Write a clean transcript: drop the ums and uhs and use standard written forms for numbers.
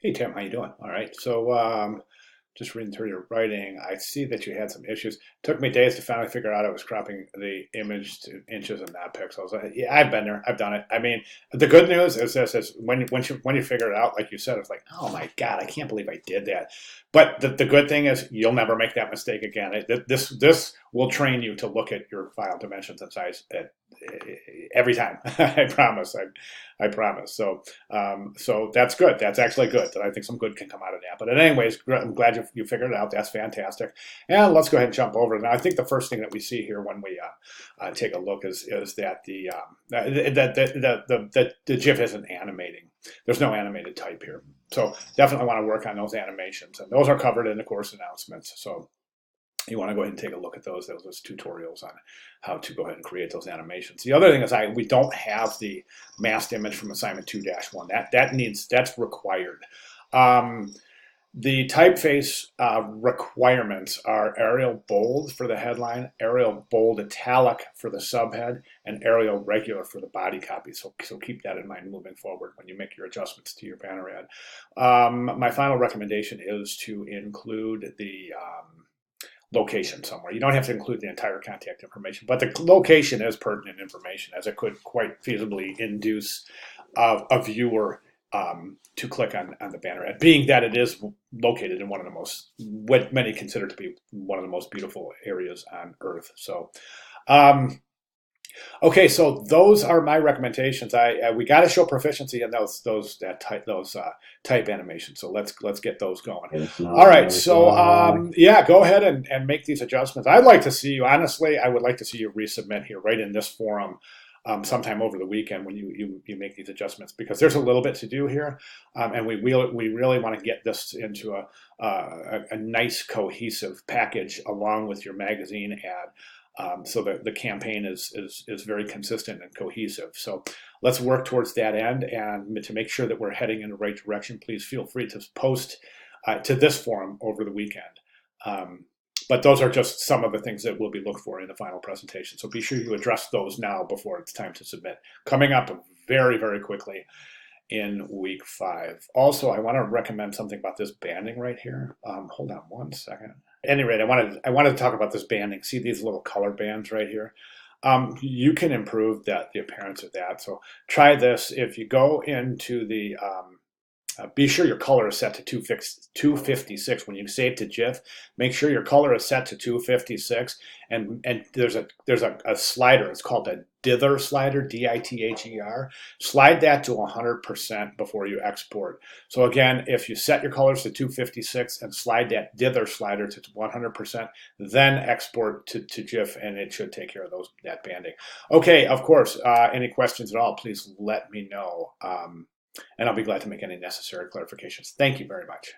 Hey Tim, how you doing? All right. So just reading through your writing, I see that you had some issues. Took me days to finally figure out I was cropping the image to inches and not pixels. Yeah, I've been there. I've done it. I mean, the good news is this: is when you figure it out, like you said, it's like, oh my God, I can't believe I did that. But the good thing is you'll never make that mistake again. This will train you to look at your file dimensions and size every time. I promise. I promise. So that's good. That's actually good. That I think some good can come out of that. But anyways, I'm glad you figured it out. That's fantastic. And let's go ahead and jump over it. And I think the first thing that we see here when we take a look is that the GIF isn't animating. There's no animated type here. So definitely want to work on those animations, and those are covered in the course announcements. So you want to go ahead and take a look at those tutorials on how to go ahead and create those animations. The other thing is we don't have the masked image from assignment 2-1. That's required. The typeface requirements are Arial bold for the headline, Arial bold italic for the subhead, and Arial regular for the body copy. So keep that in mind moving forward when you make your adjustments to your banner ad. My final recommendation is to include the location somewhere. You don't have to include the entire contact information, but the location is pertinent information, as it could quite feasibly induce a viewer to click on the banner ad, being that it is located in one of the most, what many consider to be one of the most beautiful areas on Earth. So, okay, so those are my recommendations. We got to show proficiency in those type animations. So let's get those going. All right, so yeah, go ahead and make these adjustments. I'd like to see you, honestly, I would like to see you resubmit here right in this forum sometime over the weekend when you make these adjustments, because there's a little bit to do here, and we really want to get this into a nice cohesive package along with your magazine ad. So the campaign is very consistent and cohesive. So let's work towards that end, and to make sure that we're heading in the right direction, please feel free to post to this forum over the weekend. But those are just some of the things that will be looked for in the final presentation. So be sure you address those now before it's time to submit. Coming up very, very quickly in week 5. Also, I want to recommend something about this banding right here. Hold on one second. At any rate, I wanted to talk about this banding. See these little color bands right here? You can improve the appearance of that. So try this. If you go into the be sure your color is set to 256 when you save to GIF. Make sure your color is set to 256, and there's a slider. It's called a dither slider, dither. Slide that to 100% before you export. So again, if you set your colors to 256 and slide that dither slider to 100%, then export to GIF, and it should take care of that banding. Okay, of course. Any questions at all? Please let me know. And I'll be glad to make any necessary clarifications. Thank you very much.